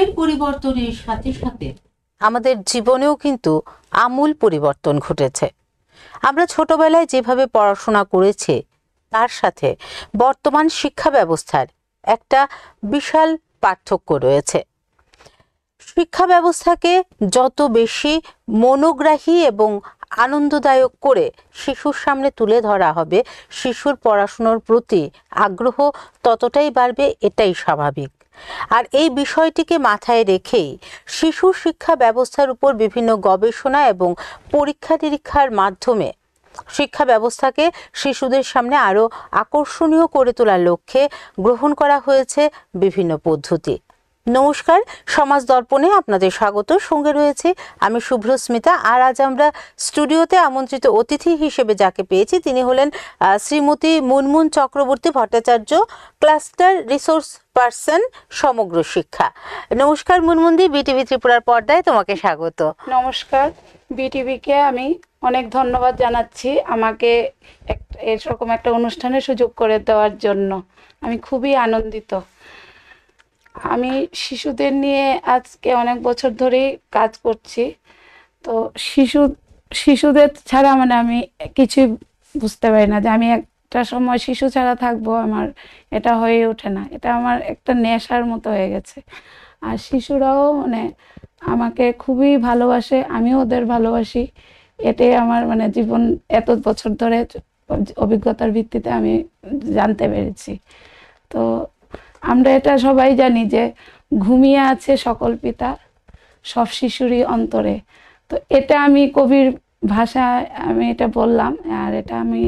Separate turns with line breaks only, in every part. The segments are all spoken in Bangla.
সময়ের পরিবর্তনের সাথে সাথে আমাদের জীবনেও কিন্তু আমূল পরিবর্তন ঘটেছে। আমরা ছোটবেলায় যেভাবে পড়াশোনা করেছি তার সাথে বর্তমান শিক্ষা ব্যবস্থার একটা বিশাল পার্থক্য রয়েছে। শিক্ষা ব্যবস্থাকে যত বেশি মনোগ্রাহী এবং আনন্দদায়ক করে শিশুর সামনে তুলে ধরা হবে, শিশুর পড়াশোনার প্রতি আগ্রহ ততটাই বাড়বে, এটাই স্বাভাবিক। আর এই বিষয়টিকে মাথায় রেখেই শিশু শিক্ষা ব্যবস্থার উপর বিভিন্ন গবেষণা এবং পরীক্ষা নিরীক্ষার মাধ্যমে শিক্ষা ব্যবস্থাকে শিশুদের সামনে আরও আকর্ষণীয় করে তোলার লক্ষ্যে গ্রহণ করা হয়েছে বিভিন্ন পদ্ধতি। নমস্কার, সমাজ দর্পণে আপনাদের স্বাগত। সঙ্গে রয়েছে আমি শুভ্রস্মিতা। আর আজ আমরা স্টুডিওতে আমন্ত্রিত অতিথি হিসেবে যাকে পেয়েছি তিনি হলেন Shrimati Munmun Chakraborty Bhattacharya, cluster resource person, Samagra Shiksha. নমস্কার মুনমুনদি, বিটিভি ত্রিপুরার পর্দায় তোমাকে স্বাগত।
নমস্কার, বিটিভিকে আমি অনেক ধন্যবাদ জানাচ্ছি আমাকে এরকম একটা অনুষ্ঠানের সুযোগ করে দেওয়ার জন্য। আমি খুবই আনন্দিত। আমি শিশুদের নিয়ে আজকে অনেক বছর ধরেই কাজ করছি। তো শিশুদের ছাড়া মানে আমি কিছুই বুঝতে পারি না যে আমি একটা সময় শিশু ছাড়া থাকবো, আমার এটা হয়ে ওঠে না। এটা আমার একটা নেশার মতো হয়ে গেছে। আর শিশুরাও মানে আমাকে খুবই ভালোবাসে, আমিও ওদের ভালোবাসি। এটাই আমার মানে জীবন, এত বছর ধরে অভিজ্ঞতার ভিত্তিতে আমি জানতে পেরেছি। তো আমরা এটা সবাই জানি যে ঘুমিয়ে আছে সকল পিতা, সব শিশুরই অন্তরে। তো এটা আমি কবির ভাষায় আমি এটা বললাম, আর এটা আমি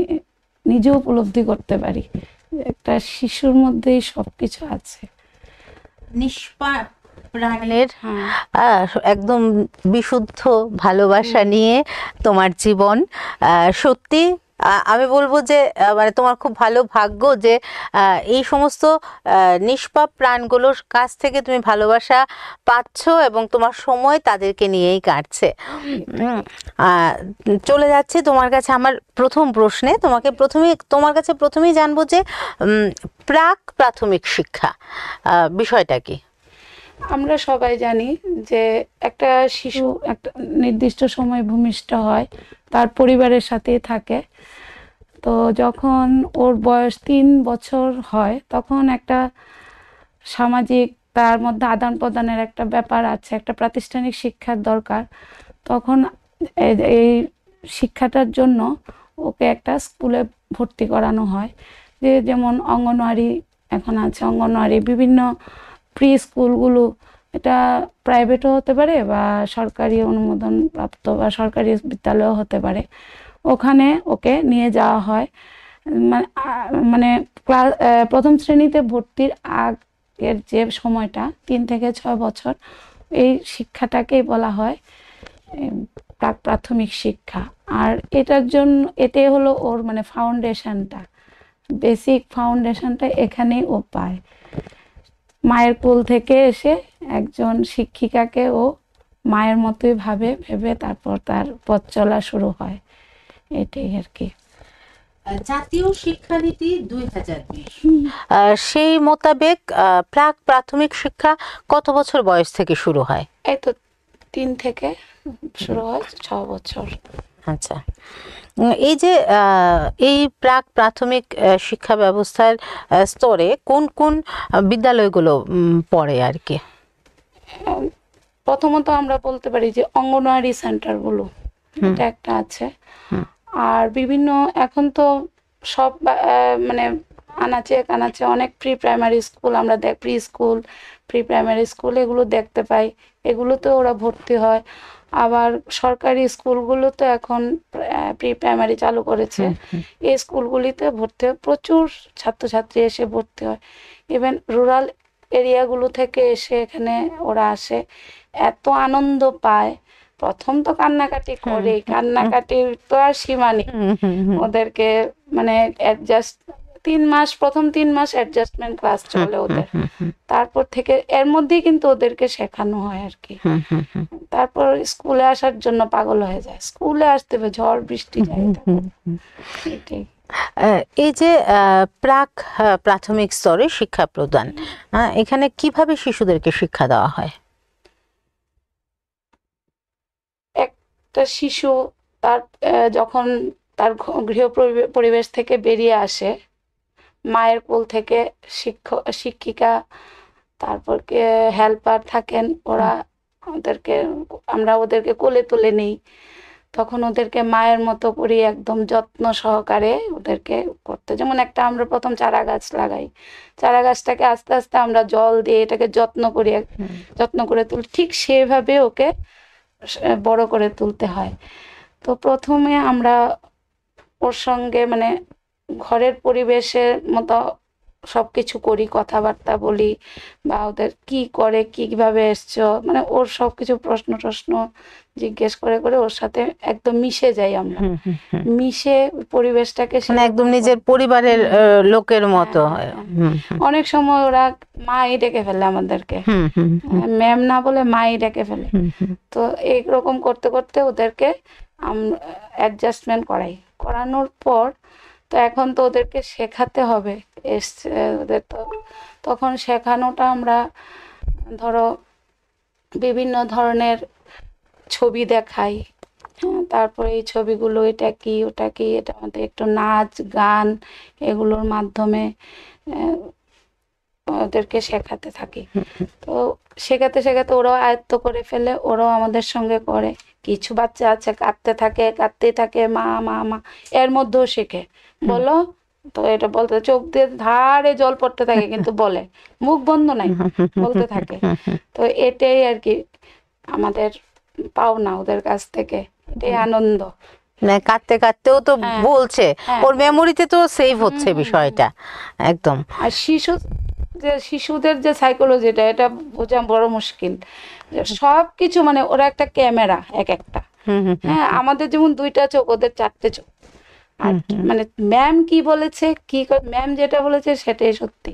নিজেও উপলব্ধি করতে পারি। একটা শিশুর মধ্যেই সব কিছু আছে।
প্রাণের একদম বিশুদ্ধ ভালোবাসা নিয়ে তোমার জীবন। সত্যি আমি বলবো যে মানে তোমার খুব ভালো ভাগ্য যে এই সমস্ত নিষ্পাপ প্রাণগুলোর কাছ থেকে তুমি ভালোবাসা পাচ্ছ এবং তোমার সময় তাদেরকে নিয়েই কাটছে। চলে যাচ্ছে তোমার কাছে আমার প্রথম প্রশ্নে। তোমার কাছে প্রথমেই জানবো যে প্রাক প্রাথমিক শিক্ষা বিষয়টা কি?
আমরা সবাই জানি যে একটা শিশু একটা নির্দিষ্ট সময় ভূমিষ্ঠ হয়, তার পরিবারের সাথেই থাকে। তো যখন ওর বয়স 3 বছর হয় তখন একটা সামাজিক, তার মধ্যে আদান প্রদানের একটা ব্যাপার আছে, একটা প্রাতিষ্ঠানিক শিক্ষার দরকার। তখন এই শিক্ষাটার জন্য ওকে একটা স্কুলে ভর্তি করানো হয়। যেমন অঙ্গনওয়াড়ি এখন আছে, অঙ্গনওয়াড়ি বিভিন্ন প্রি স্কুলগুলো, এটা প্রাইভেটও হতে পারে বা সরকারি অনুমোদন প্রাপ্ত বা সরকারি বিদ্যালয়ও হতে পারে। ওখানে ওকে নিয়ে যাওয়া হয়। মানে প্রথম শ্রেণীতে ভর্তির আগের যে সময়টা 3 থেকে 6 বছর, এই শিক্ষাটাকেই বলা হয় প্রাক প্রাথমিক শিক্ষা। আর এটার জন্য এটাই হলো ওর মানে ফাউন্ডেশনটা, বেসিক ফাউন্ডেশনটা এখানেই ও পায়। মায়ের কোল থেকে এসে একজন শিক্ষিকাকে ও মায়ের মতোই ভেবে তারপর তার পথ চলা শুরু হয়। এটাই আর কি।
জাতীয় শিক্ষানীতি 2020 সেই মোতাবেক প্রাক প্রাথমিক শিক্ষা কত বছর বয়স থেকে শুরু হয়?
এই তো 3 থেকে শুরু হয়, 6 বছর।
আচ্ছা, এই যে এই প্রাক প্রাথমিক শিক্ষা ব্যবস্থার স্তরে কোন কোন বিদ্যালয়গুলো পড়ে আর কি?
প্রথমত আমরা বলতে পারি যে অঙ্গনওয়াড়ি সেন্টারগুলো, এটা একটা আছে। আর বিভিন্ন এখন তো সব মানে আনাচে কানাচে অনেক প্রি প্রাইমারি স্কুল আমরা pre school, pre primary school এগুলো দেখতে পাই, এগুলোতে ওরা ভর্তি হয়। আবার সরকারি স্কুলগুলোতে এখন প্রি প্রাইমারি চালু করেছে, এই স্কুলগুলিতে ভর্তি হয়, প্রচুর ছাত্রছাত্রী এসে ভর্তি হয়। ইভেন রুরাল এরিয়াগুলো থেকে এসে এখানে ওরা আসে, এত আনন্দ পায়। প্রথম তো কান্নাকাটি করে, কান্নাকাটির তো আর সীমা নেই। ওদেরকে মানে অ্যাডজাস্ট 3 মাস, প্রথম 3 মাস অ্যাডজাস্টমেন্ট ক্লাস চলে ওদের। তারপর থেকে এর মধ্যেই কিন্তু ওদেরকে শেখানো হয় আর কি। তারপর স্কুলে আসার জন্য পাগল হয়ে যায়, স্কুলে আসতে হবে ঝড় বৃষ্টি যায়। এটাই।
এই যে প্রাক প্রাথমিক স্তরে শিক্ষা প্রদান, এখানে কিভাবে শিশুদেরকে শিক্ষা দেওয়া হয়?
একটা শিশু তার যখন তার পরিবেশ থেকে বেরিয়ে আসে, মায়ের কোল থেকে শিক্ষিকা, তারপর হেল্পার থাকেন, আমরা ওদেরকে কোলে তুলে নিই। তখন ওদেরকে মায়ের মতো করে একদম যত্ন সহকারে ওদেরকে করতে, যেমন একটা আমরা প্রথম চারা গাছ লাগাই, চারা গাছটাকে আস্তে আস্তে আমরা জল দিয়ে এটাকে যত্ন করে তুলি, ঠিক সেভাবে ওকে বড় করে তুলতে হয়। তো প্রথমে আমরা ওর সঙ্গে মানে ঘরের পরিবেশের মতো সবকিছু করি, কথাবার্তা বলি, বা ওদের কি করে, কিভাবে এসছো, মানে ওর সবকিছু প্রশ্ন জিজ্ঞেস করে করে ওর সাথে একদম মিশে যাই আমরা। মিশে পরিবেশটাকে
মানে একদম নিজের পরিবারের লোকের মতো।
অনেক সময় ওরা মাই ডেকে ফেলে আমাদেরকে, ম্যাম না বলে মাই ডেকে ফেলে। তো এইরকম করতে করতে ওদেরকে অ্যাডজাস্টমেন্ট করানোর পর, তো এখন তো ওদেরকে শেখাতে হবে, ওদের তো তখন শেখানোটা আমরা ধরো বিভিন্ন ধরনের ছবি দেখাই, তারপরে এই ছবিগুলো এটা কি ওটা কি, এটা আমাদের একটু নাচ গান এগুলোর মাধ্যমে ওদেরকে শেখাতে থাকি। তো শেখাতে শেখাতে ওরাও আয়ত্ত করে ফেলে, ওরাও আমাদের সঙ্গে করে। কিছু বাচ্চা আছে কাঁদতেই থাকে মা মা মা, এর মধ্যেও শেখে, বলো তো এটা বলতে, চোখ দিয়ে ধারে জল পড়তে থাকে কিন্তু বলে, মুখ বন্ধ নাই, বলতে থাকে। তো এটাই আর কি আমাদের পাওনা ওদের কাছ থেকে, এটাই আনন্দ।
কাঁদতে কাঁদতেও তো বলছে, ওর মেমোরিতে তো সেভ হচ্ছে বিষয়টা একদম।
আর শিশুদের যে সাইকোলজিটা, এটা বোঝা বড় মুশকিল। সবকিছু মানে ওরা একটা ক্যামেরা এক একটা। হ্যাঁ, আমাদের যেমন 2টা চোখ, ওদের 4টে চোখ। আর মানে ম্যাম কি বলেছে, ম্যাম যেটা বলেছে সেটাই সত্যি,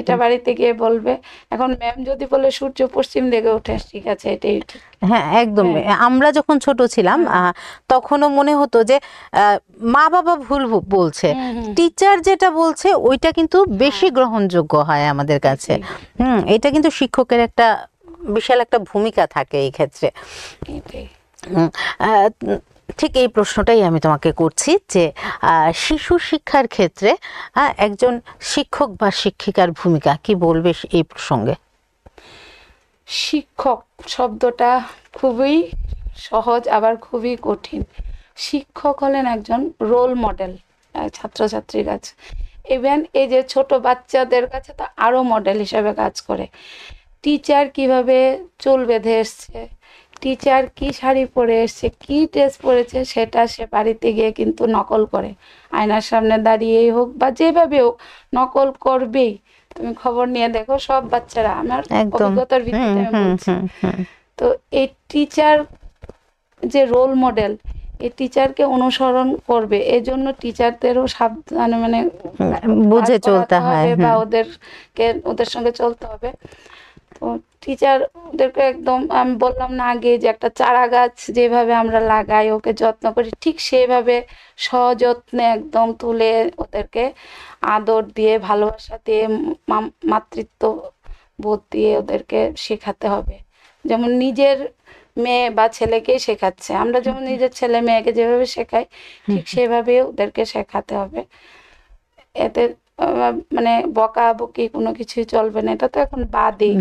এটা বাড়িতে গিয়ে বলবে। এখন ম্যাম যদি বলে সূর্য পশ্চিম দিকে ওঠে, ঠিক আছে, এটাই ঠিক।
হ্যাঁ একদম। আমরা যখন ছোট ছিলাম তখনও মনে হতো যে মা বাবা ভুল বলছে, টিচার যেটা বলছে ওইটা কিন্তু বেশি গ্রহণযোগ্য হয় আমাদের কাছে। এটা কিন্তু শিক্ষকের একটা বিশাল একটা ভূমিকা থাকে এই ক্ষেত্রে। ঠিক এই প্রশ্নটাই আমি তোমাকে করছি যে শিশু শিক্ষার ক্ষেত্রে একজন শিক্ষক বা শিক্ষিকার ভূমিকা কি বলবে এই প্রসঙ্গে?
শিক্ষক শব্দটা খুবই সহজ আবার খুবই কঠিন। শিক্ষক হলেন একজন রোল মডেল ছাত্রছাত্রীর কাছে, ইভেন এই যে ছোট বাচ্চাদের কাছে তো আরো মডেল হিসেবে কাজ করে। টিচার কিভাবে চুল বেঁধে এসছে, টিচার কি শাড়ি পরে এসছে, কি ড্রেস পরেছে, সেটা সে বাড়িতে গিয়ে কিন্তু নকল করে, আয়নার সামনে দাঁড়িয়েই হোক বা যেভাবে হোক নকল করবেই। তুমি খবর নিয়ে দেখো, সব বাচ্চারা, আমার অভিজ্ঞতার ভিত্তিতে আমি বলছি। তো এই টিচার যে রোল মডেল, এই টিচারকে অনুসরণ করবে, এজন্য টিচারদেরও সাবধানে মানে
বুঝে চলতে হয়
বা ওদের সঙ্গে চলতে হবে। তো টিচার ওদেরকে একদম, আমি বললাম না আগে যে একটা চারা গাছ যেভাবে আমরা লাগাই, ওকে যত্ন করি, ঠিক সেভাবে সযত্নে একদম তুলে ওদেরকে আদর দিয়ে, ভালোবাসা দিয়ে, মাতৃত্ব বোধ দিয়ে ওদেরকে শেখাতে হবে। যেমন নিজের মেয়ে বা ছেলেকেই শেখাচ্ছে, আমরা যেমন নিজের ছেলে মেয়েকে যেভাবে শেখাই, ঠিক সেভাবে ওদেরকে শেখাতে হবে। এতে মানে বকাবকি কোনো কিছুই চলবে না, এটা তো এখন বাদই।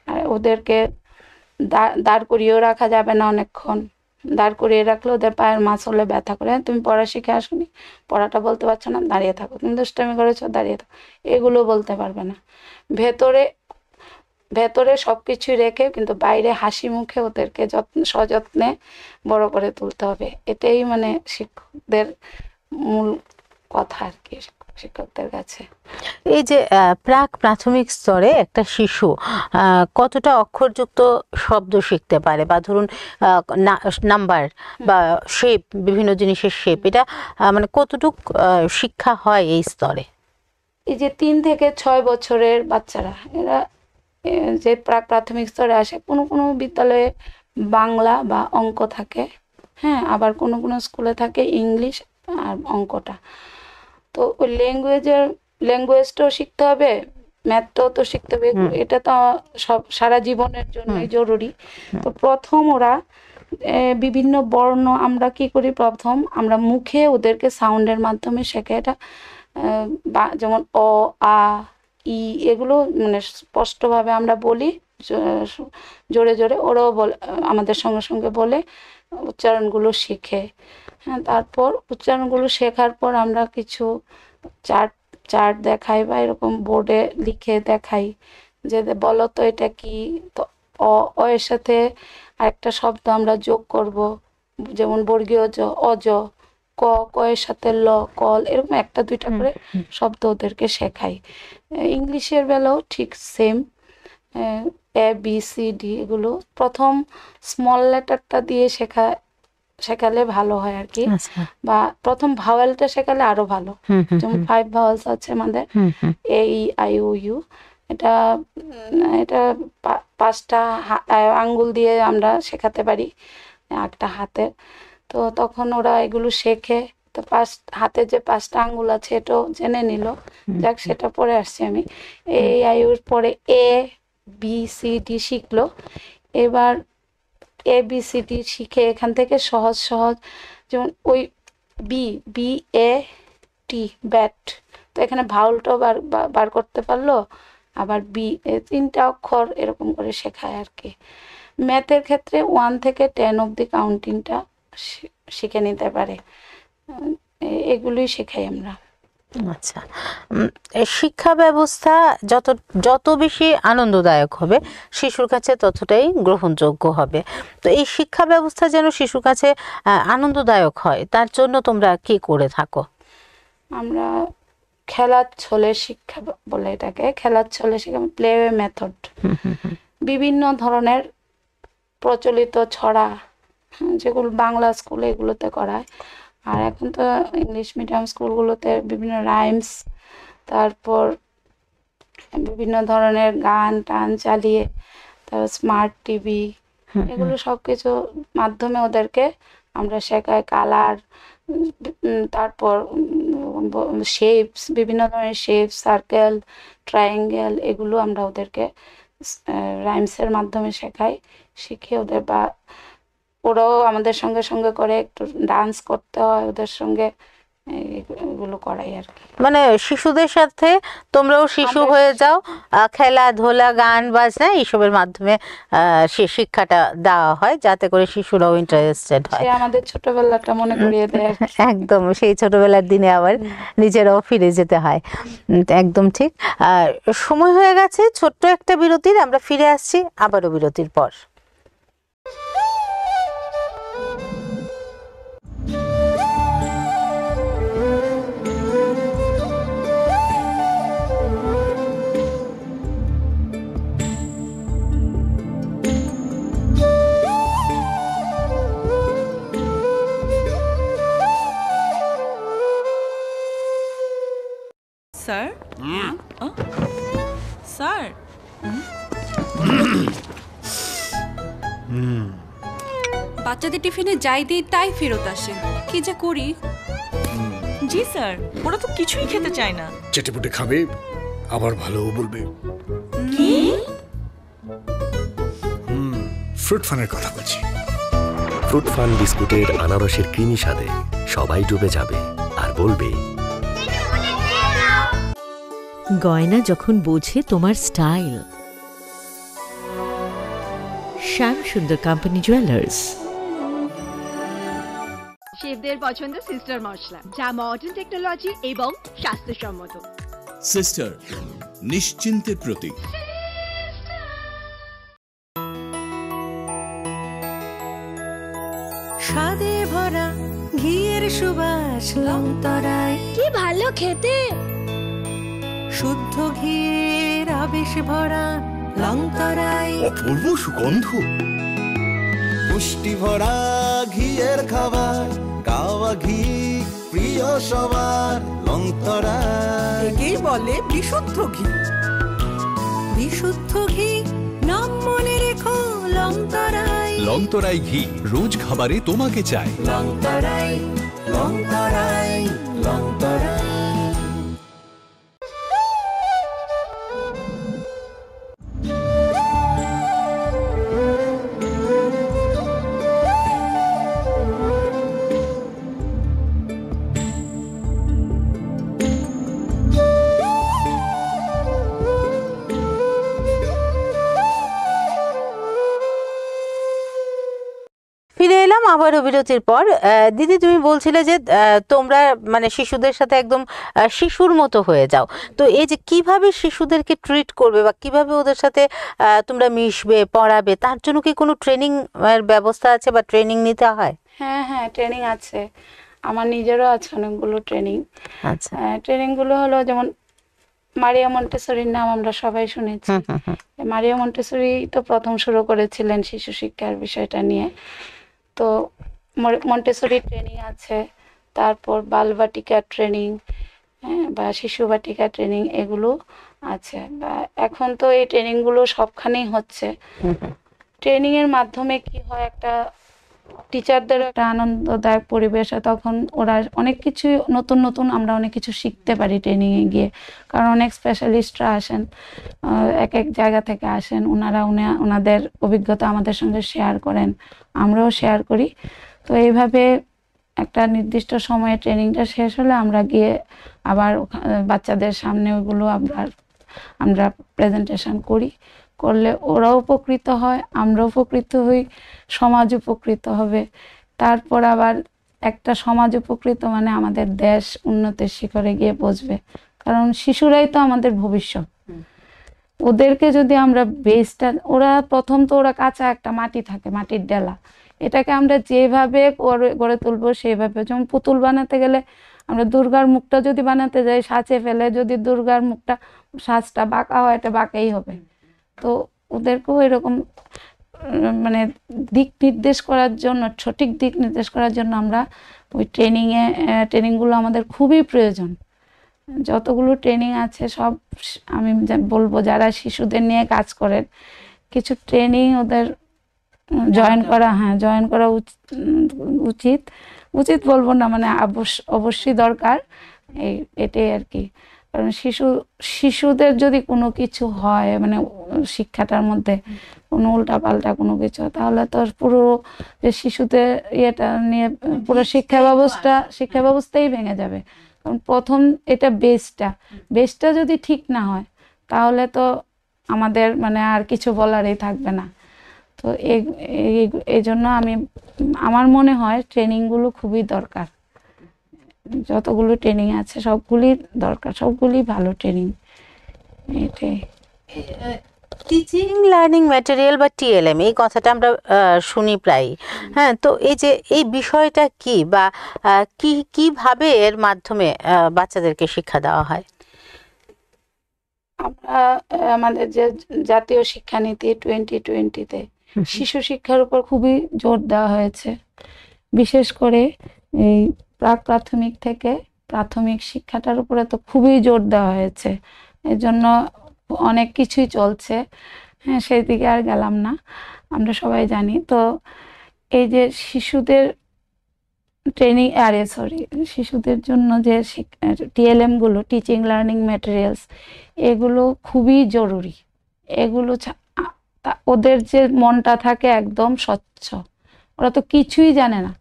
আর ওদেরকে দাঁড় করিয়েও রাখা যাবে না, অনেকক্ষণ দাঁড় করিয়ে রাখলে ওদের পায়ের মাসলে ব্যথা করে। তুমি পড়া শিখে আসোনি, পড়াটা বলতে পারছো না, দাঁড়িয়ে থাকো, তুমি দুষ্টামি করেছো, দাঁড়িয়ে থাকো, এগুলো বলতে পারবে না। ভেতরে সবকিছু রেখে কিন্তু বাইরে হাসি মুখে ওদেরকে সযত্নে বড় করে তুলতে হবে। এটাই মানে শিক্ষকদের মূল কথা আর কি, শিক্ষকদের কাছে।
এই যে প্রাথমিক স্তরে একটা শিশু কতটা অক্ষরযুক্ত শব্দ শিখতে পারে, বা ধরুন নাম্বার বা শেপ, বিভিন্ন জিনিসের শেপ, এটা মানে কতটুক শিক্ষা হয় এই স্তরে?
এই যে 3 থেকে 6 বছরের বাচ্চারা, এরা যে প্রাথমিক স্তরে আসে, কোনো কোনো বিদ্যালয়ে বাংলা বা অঙ্ক থাকে, হ্যাঁ, আবার কোনো কোনো স্কুলে থাকে ইংলিশ আর অঙ্কটা। তো ওই ল্যাঙ্গুয়েজটাও শিখতে হবে, ম্যাথটাও তো শিখতে হবে, এটা তো সব সারা জীবনের জন্যই জরুরি। তো প্রথম ওরা বিভিন্ন বর্ণ আমরা কি করি, প্রথম আমরা মুখে ওদেরকে সাউন্ডের মাধ্যমে শেখে। এটা যেমন অ, আ, ই এগুলো মানে স্পষ্টভাবে আমরা বলি, জোরে জোরে, ওরাও বলে, আমাদের সঙ্গে সঙ্গে বলে উচ্চারণগুলো শিখে। হ্যাঁ, তারপর উচ্চারণগুলো শেখার পর আমরা কিছু চার্ট চার্ট দেখাই বা এরকম বোর্ডে লিখে দেখাই যে বলো তো এটা কি। তো অ এর সাথে আরেকটা শব্দ আমরা যোগ করব, যেমন বর্গীয় জ, অজ, ক, ক এর সাথে ল, কল, এরকম একটা দুইটা করে শব্দ ওদেরকে শেখাই। ইংলিশের বেলাও ঠিক same, A B C D এগুলো প্রথম স্মল লেটারটা দিয়ে শেখালে ভালো হয় আর কি, বা প্রথম ভাওয়েলটা শেখালে আরো ভালো। যেমন 5 ভাওয়েলস আছে আমাদের, এ ই আই ও ইউ। এটা এটা 5টা আঙ্গুল দিয়ে আমরা শেখাতে পারি, একটা হাতের। তো তখন ওরা এগুলো শেখে। তো হাতে যে 5টা আঙ্গুল আছে এটাও জেনে নিল, যাক সেটা পরে আসছি আমি। এ আই ওর পরে এ বি সি ডি শিখলো। এবার এ বি সি ডি শিখে এখান থেকে সহজ সহজ, যেমন ওই B, B A T, bat, তো এখানে ভাউলটাও বার করতে পারলো, আবার বি, 3টা অক্ষর এরকম করে শেখায় আর কি। ম্যাথের ক্ষেত্রে 1 থেকে 10 অবধি কাউন্টিংটা শিখে নিতে পারে। এগুলোই শেখাই আমরা।
আচ্ছা, শিক্ষা ব্যবস্থা যত যত বেশি আনন্দদায়ক হবে শিশুর কাছে ততটাই গ্রহণযোগ্য হবে। তো এই শিক্ষা ব্যবস্থা যেন শিশুর কাছে আনন্দদায়ক হয়, তার জন্য তোমরা কি করে থাকো?
আমরা খেলার ছলে শিক্ষা বলে এটাকে, খেলার ছলে শিক্ষা, প্লে মেথড। বিভিন্ন ধরনের প্রচলিত ছড়া, যেগুলো বাংলা স্কুলে এগুলোতে করায়, আর এখন তো ইংলিশ মিডিয়াম স্কুলগুলোতে বিভিন্ন রাইমস, তারপর বিভিন্ন ধরনের গান টান চালিয়ে, তারপর স্মার্ট টিভি, এগুলো সব কিছু মাধ্যমে ওদেরকে আমরা শেখাই। কালার, তারপর শেপস, বিভিন্ন ধরনের শেপ, সার্কেল, ট্রায়াঙ্গেল, এগুলো আমরা ওদেরকে রাইমসের মাধ্যমে শেখাই। শিখে ওদের, বা ওরাও আমাদের সঙ্গে সঙ্গে করে, একটু ডান্স করতে হয় ওদের সঙ্গে, এগুলো করাই আর কি।
মানে শিশুদের সাথে তোমরাও শিশু হয়ে যাও, খেলাধুলা, গান বাজনা এইসবের মাধ্যমে সে শিক্ষাটা দেওয়া হয়, যাতে করে শিশুরাও ইন্টারেস্টেড হয়।
সে আমাদের ছোটবেলাটা মনে করিয়ে দেয়।
একদম সেই ছোটবেলার দিনে আবার নিজেরাও ফিরে যেতে হয়। একদম ঠিক। সময় হয়ে গেছে ছোট্ট একটা বিরতির, আমরা ফিরে আসছি আবারও বিরতির পর।
স্যার, স্যার, বাচ্চাদের টিফিনে যাই দিই তাই ফেরত আসে, কি যে করি।
জি স্যার, ওরা তো কিছুই খেতে চায় না।
চেটেপুটে খাবে, আবার ভালো বলবে।
কি?
ফ্রুট ফানের কথা বলছি।
ফ্রুট ফান বিস্কুটের আনারসের ক্রিমি স্বাদে সবাই ডুবে যাবে আর বলবে,
গয়না যখন বোঝে তোমার স্টাইল। শ্যাম সুন্দর কোম্পানি জুয়েলার্স।
শেফদের পছন্দ সিস্টার মশলা, যা মডার্ন টেকনোলজি এবং স্বাস্থ্যসম্মত।
সিস্টার, নিশ্চিন্তের প্রতীক।
স্বাদে ভরা ঘিয়ের সুবাস লংতরায়,
কি ভালো খেতে।
শুদ্ধ ঘিয়ের আবেশ ভরা লংতরায়,
অপূর্ব সুগন্ধ।
পুষ্টি ভরা ঘিয়ের খাবার, গাওয়া ঘি প্রিয় সবার, লংতরায়।
একেই বলে বিশুদ্ধ ঘি। বিশুদ্ধ ঘি নাম মনে রেখো, লংতরায়।
লংতরাই ঘি রোজ খাবারে তোমাকে চাই।
লংতরাই, লংতরাই, লংতরাই।
আবারও বিরতির পর দিদি তুমি বলছিলে যে তোমরা মানে শিশুদের সাথে একদম শিশুর মতো হয়ে যাও, তো এই যে কিভাবে শিশুদেরকে ট্রিট করবে বা কিভাবে ওদের সাথে তোমরা মিশবে, পড়াবে, তার জন্য কি কোনো ট্রেনিং এর ব্যবস্থা আছে বা ট্রেনিং নিতে হয়?
হ্যাঁ হ্যাঁ, ট্রেনিং আছে, আমার নিজেরও আছে অনেকগুলো ট্রেনিং।
আচ্ছা,
ট্রেনিংগুলো হলো যেমন মারিয়া মন্টেসরির নাম আমরা সবাই শুনেছি। মারিয়া মন্টেসরি তো প্রথম শুরু করেছিলেন শিশু শিক্ষার বিষয়টা নিয়ে। তো মন্টেসরি ট্রেনিং আছে, তারপর বালবাটিকা ট্রেনিং, হ্যাঁ, বা শিশু বাটিকা ট্রেনিং, এগুলো আছে। বা এখন তো এই ট্রেনিংগুলো সবখানেই হচ্ছে। ট্রেনিংয়ের মাধ্যমে কি হয়, একটা টিচারদের একটা আনন্দদায়ক পরিবেশ হয়, তখন ওরা অনেক কিছু নতুন নতুন আমরা অনেক কিছু শিখতে পারি ট্রেনিংয়ে গিয়ে। কারণ অনেক স্পেশালিস্টরা আসেন, এক এক জায়গা থেকে আসেন, ওনাদের অভিজ্ঞতা আমাদের সঙ্গে শেয়ার করেন, আমরাও শেয়ার করি। তো এইভাবে একটা নির্দিষ্ট সময়ে ট্রেনিংটা শেষ হলে আমরা গিয়ে আবার বাচ্চাদের সামনে ওইগুলো আমরা প্রেজেন্টেশন করলে ওরাও উপকৃত হয়, আমরাও উপকৃত হই, সমাজ উপকৃত হবে। তারপর আবার একটা সমাজ উপকৃত মানে আমাদের দেশ উন্নতির শিখরে গিয়ে পৌঁছবে। কারণ শিশুরাই তো আমাদের ভবিষ্যৎ। ওদেরকে যদি আমরা বেসটা, ওরা প্রথম তো ওরা কাঁচা একটা মাটি থাকে, মাটির ডেলা, এটাকে আমরা যেভাবে গড়ে তুলবো সেইভাবে। যেমন পুতুল বানাতে গেলে আমরা দুর্গার মুখটা যদি বানাতে যাই সাঁচে ফেলে, যদি দুর্গার মুখটা সাঁচটা বাঁকা হয়, এটা বাঁকাই হবে। তো ওদেরকেও এরকম মানে দিক নির্দেশ করার জন্য, সঠিক দিক নির্দেশ করার জন্য আমরা ওই ট্রেনিংগুলো আমাদের খুবই প্রয়োজন। যতগুলো ট্রেনিং আছে সব আমি বলবো যারা শিশুদের নিয়ে কাজ করেন, কিছু ট্রেনিং ওদের জয়েন করা উচিত বলবো না, মানে অবশ্যই দরকার, এটাই আর কি। কারণ শিশুদের যদি কোনো কিছু হয়, মানে শিক্ষাটার মধ্যে কোনো উল্টাপাল্টা কোনো কিছু, তাহলে তো পুরো যে শিশুদের ইয়েটা নিয়ে পুরো শিক্ষা ব্যবস্থাই ভেঙে যাবে। কারণ প্রথম এটা বেসটা যদি ঠিক না হয়, তাহলে তো আমাদের মানে আর কিছু বলারই থাকবে না। তো এই জন্য আমার মনে হয় ট্রেনিংগুলো খুবই দরকার। যতগুলো ট্রেনিং আছে সবগুলি দরকার, সবগুলি ভালো ট্রেনিং। এটাই
টিচিং লার্নিং ম্যাটেরিয়াল বা টিএলএম, এই কথাটা আমরা শুনি প্রায়। হ্যাঁ, তো এই যে এই বিষয়টা কি বা কিভাবে এর মাধ্যমে বাচ্চাদেরকে শিক্ষা দেওয়া হয়?
আমরা আমাদের যে জাতীয় শিক্ষানীতি 2020-তে শিশু শিক্ষার উপর খুবই জোর দেওয়া হয়েছে। বিশেষ করে এই প্রাথমিক থেকে প্রাথমিক শিক্ষাটার উপরে তো খুবই জোর দেওয়া হয়েছে। এর জন্য অনেক কিছুই চলছে, হ্যাঁ, সেই দিকে আর গেলাম না, আমরা সবাই জানি। তো এই যে শিশুদের ট্রেনিং শিশুদের জন্য যে টিএলএমগুলো, টিচিং লার্নিং ম্যাটেরিয়ালস, এগুলো খুবই জরুরি। এগুলো ওদের যে মনটা থাকে একদম স্বচ্ছ, ওরা তো কিছুই জানে না।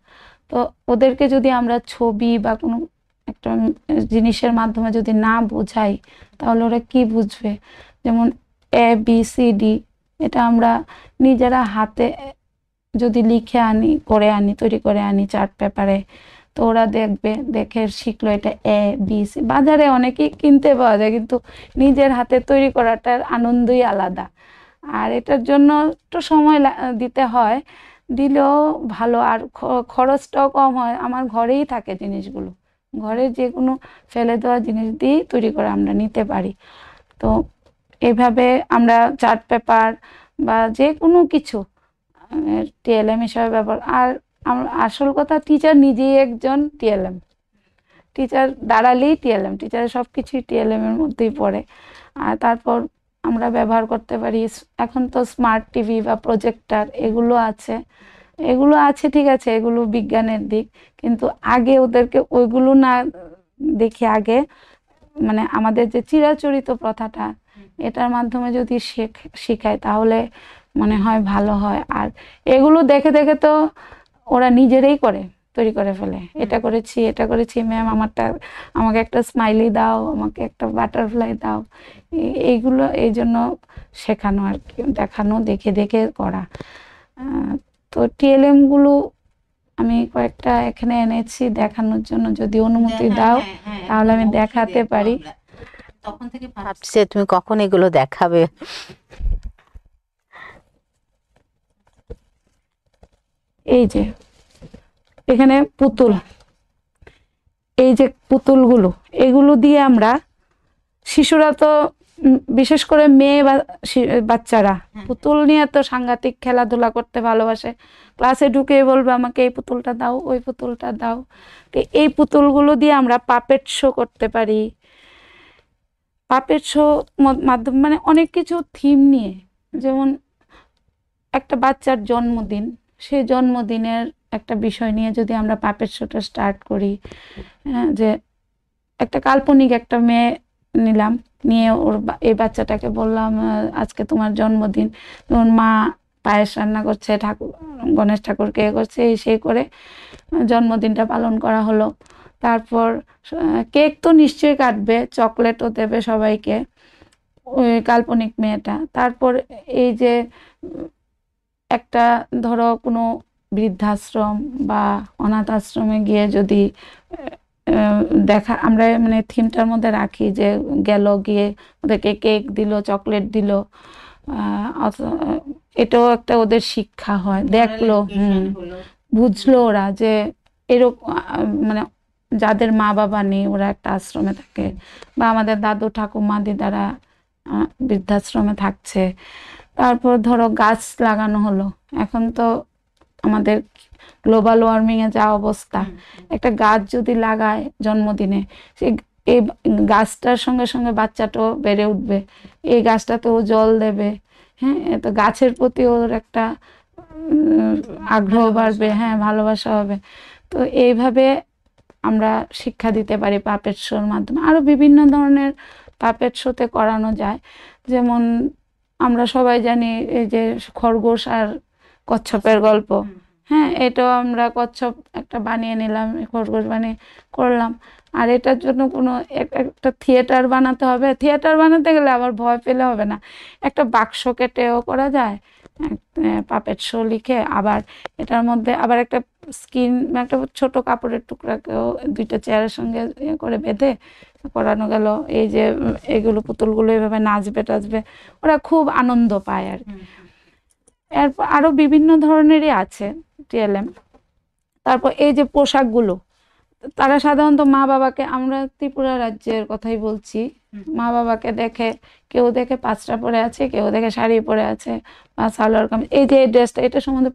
তো ওদেরকে যদি আমরা ছবি বা কোনো একটা জিনিসের মাধ্যমে যদি না বোঝাই, তাহলে ওরা কি বুঝবে? যেমন ABCD, এটা আমরা নিজেরা হাতে যদি তৈরি করে আনি চার্ট পেপারে, তো ওরা দেখে শিখলো এটা ABC। বাজারে অনেকেই কিনতে পাওয়া যায়, কিন্তু নিজের হাতে তৈরি করাটার আনন্দই আলাদা। আর এটার জন্য একটু সময় দিতে হয়, দিলেও ভালো, আর খরচটাও কম হয়। আমার ঘরেই থাকে জিনিসগুলো, ঘরে যে কোনো ফেলে দেওয়া জিনিস দিয়েই তৈরি করে আমরা নিতে পারি। তো এইভাবে আমরা চার্ট পেপার বা যে কোনো কিছু টিএলএম হিসাবে ব্যবহার। আর আসল কথা, টিচার নিজেই একজন টিএলএম, টিচার দাঁড়ালেই টিএলএম, টিচারের সব কিছুই টিএলএম এর মধ্যেই পড়ে। আর তারপর আমরা ব্যবহার করতে পারি, এখন তো স্মার্ট টিভি বা প্রজেক্টর এগুলো আছে, ঠিক আছে, এগুলো বিজ্ঞানের দিক, কিন্তু আগে ওদেরকে ওইগুলো না দেখে আগে মানে আমাদের যে চিরাচরিত প্রথাটা, এটার মাধ্যমে যদি শেখায় তাহলে মনে হয় ভালো হয়। আর এগুলো দেখে দেখে তো ওরা নিজেরাই তৈরি করে ফেলে, এটা করেছি ম্যাম, আমাকে একটা স্মাইলি দাও, আমাকে একটা বাটারফ্লাই দাও, এইগুলো এই জন্য শেখানো আর কি, দেখানো, দেখে দেখে করা। তো টিএলএমগুলো আমি কয়েকটা এখানে এনেছি দেখানোর জন্য, যদি অনুমতি দাও তাহলে আমি দেখাতে পারি।
তখন থেকে ভাবছি যে তুমি কখন এগুলো দেখাবে।
এই যে এখানে পুতুল, এই যে পুতুলগুলো, এগুলো দিয়ে আমরা শিশুরা তো বিশেষ করে মেয়ে বাচ্চারা পুতুল নিয়ে তো সাংঘাতিক খেলাধুলা করতে ভালোবাসে। ক্লাসে ঢুকে বলবে আমাকে এই পুতুলটা দাও, ওই পুতুলটা দাও। তো এই পুতুলগুলো দিয়ে আমরা পাপেট শো করতে পারি। পাপেট শো মাধ্যম মানে অনেক কিছু থিম নিয়ে, যেমন একটা বাচ্চার জন্মদিন, সেই জন্মদিনের একটা বিষয় নিয়ে যদি আমরা পাপেট শোটা স্টার্ট করি, যে একটা কাল্পনিক একটা মেয়ে নিলাম, নিয়ে ওর এই বাচ্চাটাকে বললাম আজকে তোমার জন্মদিন, তোমার মা পায়েস রান্না করছে, ঠাকুর গণেশ ঠাকুরকে করছে, এই সেই করে জন্মদিনটা পালন করা হলো। তারপর কেক তো নিশ্চয়ই কাটবে, চকলেটও দেবে সবাইকে ওই কাল্পনিক মেয়েটা। তারপর এই যে একটা ধরো কোনো বৃদ্ধাশ্রম বা অনাথ আশ্রমে গিয়ে যদি দেখা আমরা মানে থিমটার মধ্যে রাখি যে গেল গিয়ে ওদেরকে কেক দিল, চকলেট দিল, এটাও একটা ওদের শিক্ষা হয়, দেখলো বুঝলো ওরা যে এরকম মানে যাদের মা বাবা নেই ওরা একটা আশ্রমে থাকে, বা আমাদের দাদু ঠাকুমা দিদারা বৃদ্ধাশ্রমে থাকছে। তারপর ধরো গাছ লাগানো হলো, এখন তো আমাদের গ্লোবাল ওয়ার্মিংয়ে যা অবস্থা, একটা গাছ যদি লাগায় জন্মদিনে, সেই এই গাছটার সঙ্গে সঙ্গে বাচ্চাটাও বেড়ে উঠবে, এই গাছটাতেও জল দেবে, হ্যাঁ, তো গাছের প্রতি ওর একটা আগ্রহ বাড়বে, হ্যাঁ, ভালোবাসা হবে। তো এইভাবে আমরা শিক্ষা দিতে পারি পাপেট শোর মাধ্যমে। আরও বিভিন্ন ধরনের পাপেট শোতে করানো যায়, যেমন আমরা সবাই জানি এই যে খরগোশ আর কচ্ছপের গল্প, হ্যাঁ, এটাও আমরা কচ্ছপ একটা বানিয়ে নিলাম, খরগোশ বানিয়ে করলাম। আর এটার জন্য কোনো একটা থিয়েটার বানাতে হবে, থিয়েটার বানাতে গেলে আবার ভয় পেলে হবে না, একটা বাক্স কেটেও করা যায়, পাপেট শো লিখে, আবার এটার মধ্যে আবার একটা স্কিন একটা ছোট কাপড়ের টুকরাকেও দুইটা চেয়ারের সঙ্গে করে বেঁধে করানো গেল। এই যে এগুলো পুতুলগুলো এভাবে নাচবে টাচবে, ওরা খুব আনন্দ পায় আর কি। এরপর আরও বিভিন্ন ধরনেরই আছে টিএলএম। তারপর এই যে পোশাকগুলো, তারা সাধারণত মা বাবাকে, আমরা ত্রিপুরা রাজ্যের কথাই বলছি, মা বাবাকে দেখে, কেউ দেখে পাঁচটা পরে আছে, কেউ দেখে শাড়ি পরে আছে বা সালোয়ার কামিজ, এই যে এই ড্রেসটা, এটা সম্বন্ধে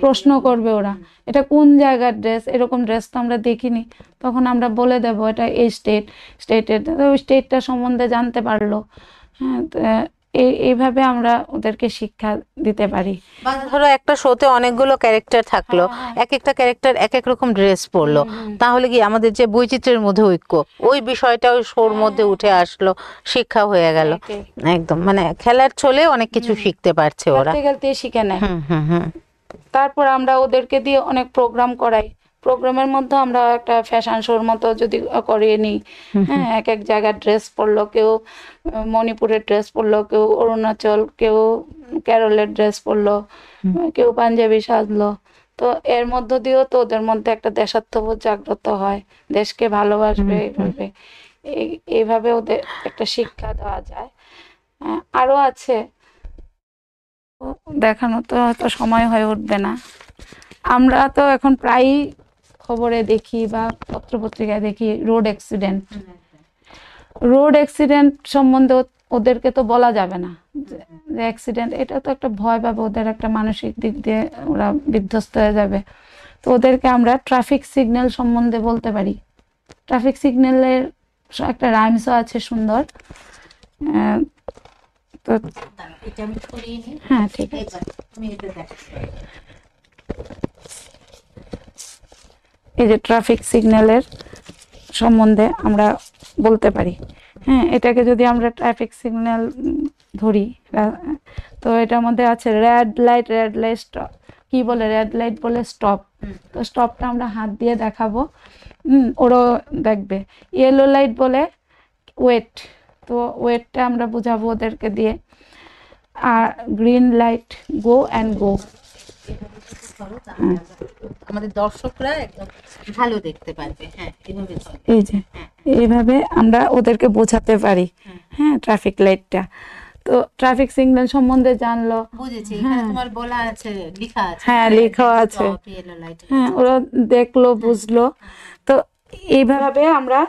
প্রশ্ন করবে ওরা, এটা কোন জায়গার ড্রেস, এরকম ড্রেস তো আমরা দেখিনি। তখন আমরা বলে দেব এটা এই স্টেটের, ওই স্টেটটা সম্বন্ধে জানতে পারলো, হ্যাঁ। এইভাবে আমরা ওদেরকে শিক্ষা দিতে পারি।
ধরো একটা শোতে অনেকগুলো ক্যারেক্টার থাকলো, এক একটা ক্যারেক্টার এক এক রকম ড্রেস পরলো, তাহলে কি আমাদের যে বৈচিত্র্যের মধ্যে ঐক্য, ওই বিষয়টা ওই শোর মধ্যে উঠে আসলো, শিক্ষা হয়ে গেল একদম। মানে খেলার ছলে অনেক কিছু শিখতে পারছে ওরা,
খেলতে শিখে নেয়। তারপর আমরা ওদেরকে দিয়ে অনেক প্রোগ্রাম করাই, প্রোগ্রামের মধ্যে আমরা একটা ফ্যাশন শোর মতো যদি করিয়ে নিই, হ্যাঁ, এক এক জায়গার ড্রেস পরলো, কেউ মণিপুরের ড্রেস পরলো, কেউ অরুণাচল, কেউ কেরলের ড্রেস পরলো, কেউ পাঞ্জাবি সাজলো। তো এর মধ্য দিয়েও তো ওদের মধ্যে একটা দেশাত্মবোধ জাগ্রত হয়, দেশকে ভালোবাসবে, এইভাবে ওদের একটা শিক্ষা দেওয়া যায়। আরও আছে, দেখানো তো হয়তো সময় হয়ে উঠবে না। আমরা তো এখন প্রায়ই খবরে দেখি বা পত্রপত্রিকায় দেখি রোড অ্যাক্সিডেন্ট সম্বন্ধে ওদেরকে তো বলা যাবে না যে অ্যাক্সিডেন্ট, এটা তো একটা ভয় পাবে, ওদের একটা মানসিক দিক দিয়ে ওরা বিধ্বস্ত হয়ে যাবে। তো ওদেরকে আমরা ট্রাফিক সিগন্যাল সম্বন্ধে বলতে পারি। ট্রাফিক সিগন্যালের একটা রাইমসও আছে সুন্দর, তো হ্যাঁ ঠিক আছে। এই যে ট্রাফিক সিগন্যালের সম্বন্ধে আমরা বলতে পারি, হ্যাঁ, এটাকে যদি আমরা ট্রাফিক সিগন্যাল ধরি, তো এটার মধ্যে আছে রেড লাইট স্টপ, কি বলে রেড লাইট বলে স্টপ, তো স্টপটা আমরা হাত দিয়ে দেখাবো, ওরাও দেখবে। ইয়েলো লাইট বলে ওয়েট, তো ওয়েটটা আমরা বুঝাবো ওদেরকে দিয়ে। আর green light go and go,
করো তাহলে আমাদের দর্শকরা একদম ভালো দেখতে পারবে। হ্যাঁ, এভাবে চলো।
এই যে এইভাবে আমরা ওদেরকে বোঝাতে পারি। হ্যাঁ, ট্রাফিক লাইটটা তো ট্রাফিক সিগন্যাল সম্বন্ধে জানলো।
বুঝেছি, এখানে তোমার বলা আছে, লেখা আছে।
হ্যাঁ, লেখা আছে। হ্যাঁ, ওরা দেখলো, বুঝলো। তো এইভাবে আমরা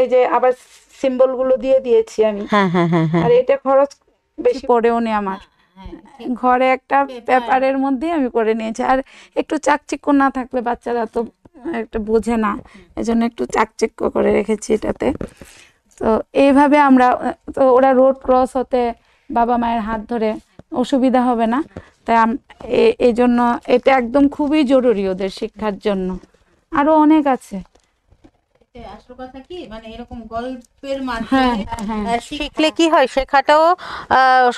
এই যে আবার সিম্বল গুলো দিয়ে দিয়েছি আমি।
হ্যাঁ হ্যাঁ হ্যাঁ হ্যাঁ।
আর এটা খরচ বেশি পড়েও নি আমার, ঘরে একটা পেপারের মধ্যে আমি করে নিয়েছি। আর একটু চাকচিক্য না থাকলে বাচ্চারা তো একটা বোঝে না, এজন্য একটু চাকচিক্য করে রেখেছি এটাতে। তো এইভাবে আমরা, তো ওরা রোড ক্রস হতে বাবা মায়ের হাত ধরে অসুবিধা হবে না, তাই এই জন্য এটা একদম খুবই জরুরি ওদের শিক্ষার জন্য। আরো অনেক আছে।
আসল কথা কি, মানে এরকম গল্পের মাধ্যমে শিখলে কি হয়, শেখাটাও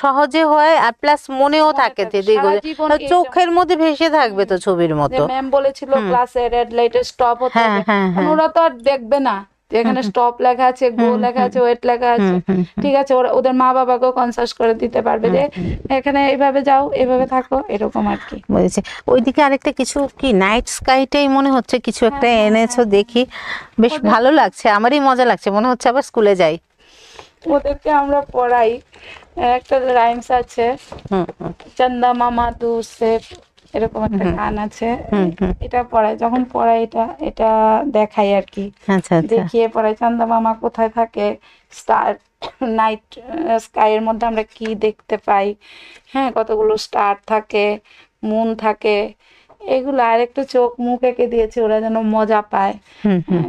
সহজে হয়, আর প্লাস মনেও থাকে, চোখের মধ্যে ভেসে থাকবে তো ছবির মতো।
ম্যাম বলেছিল ক্লাসে রেড লাইটে স্টপ হতে হবে, ওরা তো আর দেখবে না এখানে স্টপ লেখা আছে, গো লেখা আছে, ওয়েট লেখা আছে। ঠিক আছে, ওরা ওদের মা বাবাকেও কনসাস করে দিতে পারবে যে এখানে এইভাবে যাও, এইভাবে থাকো, এরকম আর কি।
বুঝেছি। ওইদিকে আরেকটা কিছু কি নাইট স্কাইটাই মনে হচ্ছে কিছু একটা এনেছো, দেখি বেশ ভালো লাগছে, আমারই মজা লাগছে, মনে হচ্ছে আবার স্কুলে যাই।
ওদেরকে আমরা পড়াই, একটা রাইমস আছে, চন্দা মামা দূর সে, এরকম একটা গান আছে, এটা পড়াই। যখন পড়াই এটা দেখাই আর কি, দেখিয়ে পড়াই চন্দা মামা কোথায় থাকে, স্টার নাইট স্কাই এর মধ্যে আমরা কি দেখতে পাই। হ্যাঁ, কতগুলো স্টার থাকে, মুন থাকে, এগুলো। আর একটু চোখ মুখ এঁকে দিয়েছে ওরা যেন মজা পায়,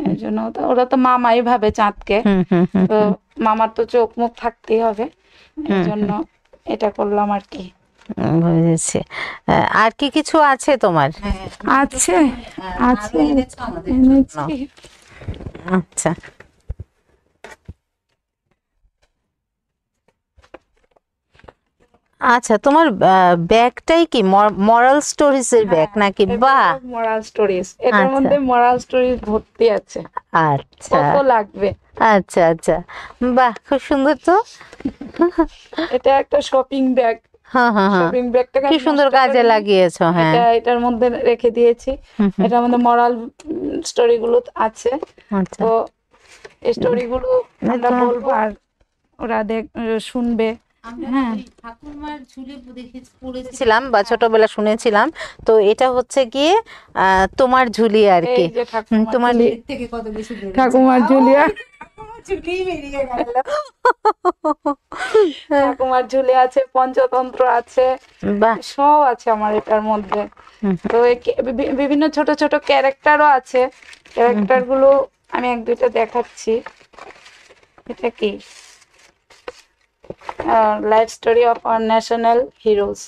এই জন্য। ওরা তো মামাই ভাবে চাঁদকে, তো মামার তো চোখ মুখ থাকতেই হবে, এই জন্য এটা করলাম আর কি।
বুঝেছি। আর কি কিছু আছে তোমার?
আছে আছে,
আচ্ছা। আচ্ছা, তোমার ব্যাগটাই কি মরাল স্টোরিজ এর ব্যাগ নাকি? বাহ,
মরাল স্টোরিজ, এটার মধ্যে মরাল স্টোরিজ ভর্তি আছে।
আচ্ছা,
কত লাগবে?
আচ্ছা আচ্ছা, বাহ, খুব সুন্দর তো।
এটা একটা শপিং ব্যাগ। শপিং ব্যাগটাকে
কি সুন্দর কাজে লাগিয়েছো। হ্যাঁ,
এটার মধ্যে রেখে দিয়েছি। এটার মধ্যে মরাল স্টোরি গুলো আছে। তো এই স্টোরি গুলো আমরা বলবো আর ওরা শুনবে।
ঠাকুরমার ঝুলি পড়েছিলাম বা ছোটবেলা শুনেছিলাম, তো এটা হচ্ছে গিয়ে তোমার ঝুলি আর কি। তোমার থেকে কত বেশি
ঠাকুমার ঝুলি, ঠাকুমার ঝুলি আছে, পঞ্চতন্ত্র আছে, সব আছে আমার এটার মধ্যে। তো বিভিন্ন ছোট ছোট ক্যারেক্টারও আছে, ক্যারেক্টার গুলো আমি এক দুইটা দেখাচ্ছি। এটা কি, life story of our national heroes.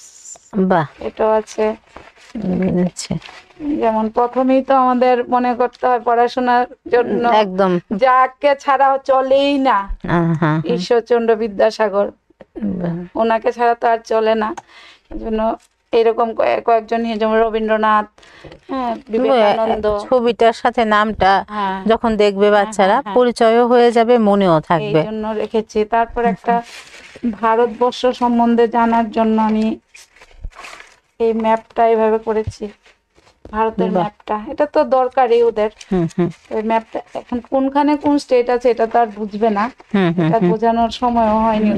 বাহ,
এটাও আছে। যেমন প্রথমেই তো আমাদের মনে করতে হয় পড়াশোনার জন্য
একদম
যাকে ছাড়া চলেই না, ঈশ্বরচন্দ্র বিদ্যাসাগর, ওনাকে ছাড়া তো আর চলে না। এজন্য এরকম কয়েকজন, যেমন রবীন্দ্রনাথ, বিবেকানন্দ।
ছবিটার সাথে নামটা যখন দেখবে বাচ্চারা পরিচয়ও হয়ে যাবে, মনেও থাকবে,
এই জন্য রেখেছি। তারপর একটা ভারতবর্ষ সম্বন্ধে জানার জন্য আমি এই ম্যাপটা এইভাবে করেছি, ভারতের ম্যাপটা। এটা তো দরকারই ওদের। ওই ম্যাপটা এখন কোনখানে কোন স্টেট আছে এটা তো আর বুঝবে না, এটা বোঝানোর সময়ও হয়নি,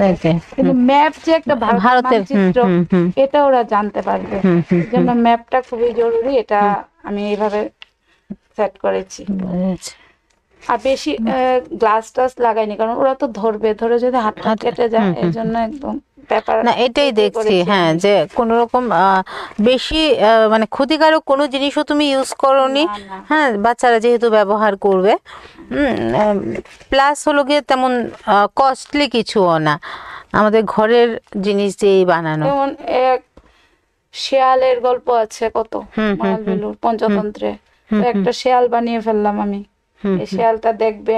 কিন্তু ম্যাপ যে একটা ভারতের চিত্র এটা ওরা জানতে পারবে। এই জন্য ম্যাপটা খুবই জরুরি, এটা আমি এইভাবে সেট করেছি। আর বেশি গ্লাস টাস লাগাইনি, কারণ ওরা তো ধরবে, ধরে যদি হাত কেটে যায়, এই জন্য একদম
না, এটাই দেখছি। হ্যাঁ, যে কোন রকম বেশি মানে ক্ষতিকারক কোনো জিনিসও তুমি ইউজ করোনি। হ্যাঁ, বাচ্চারা যেহেতু ব্যবহার করবে, প্লাস হলো গিয়ে তেমন কস্টলি কিছুও না, আমাদের ঘরের জিনিস দিয়েই বানানো।
যেমন এক শেয়ালের গল্প আছে কত, পঞ্চতন্ত্রে, একটা শেয়াল বানিয়ে ফেললাম আমি। এই শেয়ালটা দেখবে,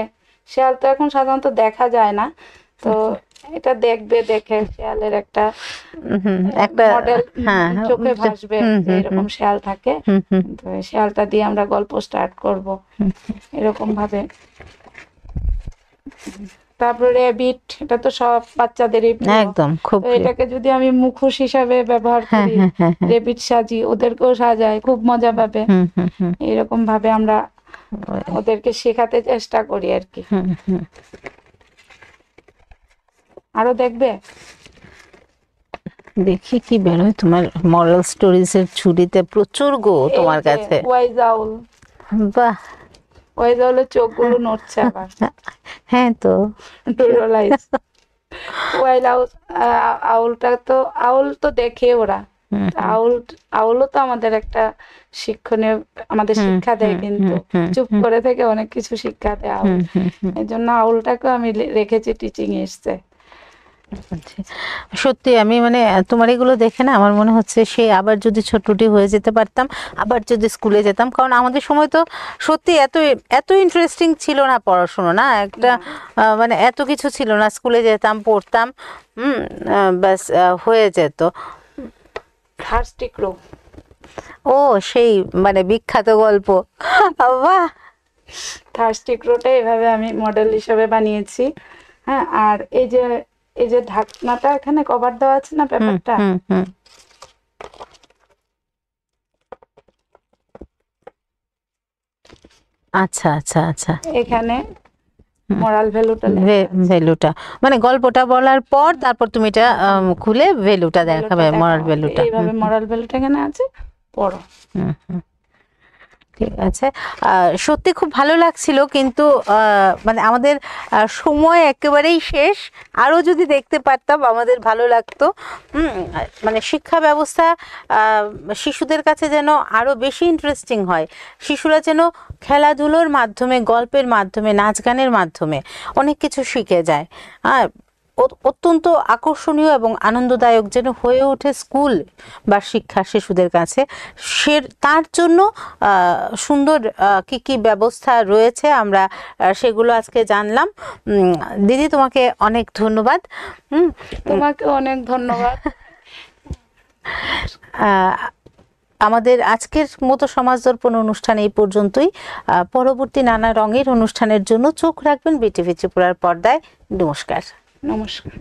শেয়াল তো এখন সাধারণত দেখা যায় না, তো এটা দেখবে, দেখে শেয়ালের একটা মডেল চোখে ভাসবে, এরকম শেয়াল থাকে। তো শেয়ালটা দিয়ে আমরা গল্প স্টার্ট করব, এরকম ভাবে। তারপরে র্যাবিট, এটা তো সব বাচ্চাদেরই প্রিয়।
একদম খুব
তো এটাকে যদি আমি মুখোশ হিসাবে ব্যবহার করি, র্যাবিট সাজি, ওদেরকেও সাজাই, খুব মজা পাবে। এরকম ভাবে আমরা ওদেরকে শেখাতে চেষ্টা করি আর কি। আরো দেখবে,
দেখি কি বেরোয় তোমার মরাল স্টোরিজ এর ছুরিতে। প্রচুর গো তোমার কাছে।
ওয়াইজ আউল,
বাহ,
ওয়াইজ আউলের চোখগুলো নড়ছে আবার।
হ্যাঁ তো
ডুরালাইজ ওয়াইল আউলটা তো, আউল তো দেখে ওরা, আউলও তো আমাদের একটা শিক্ষণীয়, আমাদের শিক্ষা দেয়, কিন্তু চুপ করে থেকে অনেক কিছু শিক্ষা দেয় আউল। এই জন্য আউলটাকে আমি রেখেছি টিচিং এসছে।
সত্যি আমি মানে তোমার এগুলো দেখে না আমার মনে হচ্ছে সে আবার যদি ছোটটি হয়ে যেতে পারতাম, আবার যদি স্কুলে যেতাম। কারণ আমাদের সময় তো সত্যি এত ইন্টারেস্টিং ছিল না পড়াশোনা, না একটা মানে এত কিছু ছিল না। স্কুলে যেতাম, পড়তাম, ব্যাস হয়ে যেত।
থার্স্টি ক্রো,
ও সেই মানে বিখ্যাত গল্প। বাহ,
থার্স্টি ক্রোটা এভাবে আমি মডেল হিসেবে বানিয়েছি। হ্যাঁ, আর এই যে ঢাকনাটা এখানে কভার দেওয়া আছে না পেপারটা,
আচ্ছা আচ্ছা আচ্ছা,
এখানে মোরাল
ভ্যালুটা মানে গল্পটা বলার পর তারপর তুমি এটা খুলে ভ্যালুটা দেখাবে, মরাল ভ্যালুটা।
এইভাবে মরাল ভ্যালুটা এখানে আছে, পড়ো।
ঠিক আছে, সত্যি খুব ভালো লাগছিল, কিন্তু মানে আমাদের সময় একেবারেই শেষ। আরও যদি দেখতে পারতাম আমাদের ভালো লাগতো। মানে শিক্ষা ব্যবস্থা শিশুদের কাছে যেন আরও বেশি ইন্টারেস্টিং হয়। শিশুরা যেন খেলাধুলোর মাধ্যমে, গল্পের মাধ্যমে, নাচ গানের মাধ্যমে অনেক কিছু শিখে যায়। অত্যন্ত আকর্ষণীয় এবং আনন্দদায়ক যেন হয়ে ওঠে স্কুল বা শিক্ষা শিশুদের কাছে। তার জন্য সুন্দর কি কি ব্যবস্থা রয়েছে আমরা সেগুলো আজকে জানলাম। দিদি তোমাকে অনেক ধন্যবাদ।
তোমাকে অনেক ধন্যবাদ।
আমাদের আজকের মতো সমাজ দর্পণ অনুষ্ঠান এই পর্যন্তই। পরবর্তী নানা রঙের অনুষ্ঠানের জন্য চোখ রাখবেন বিটিভি ত্রিপুরার পর্দায়। নমস্কার।
নমস্কার।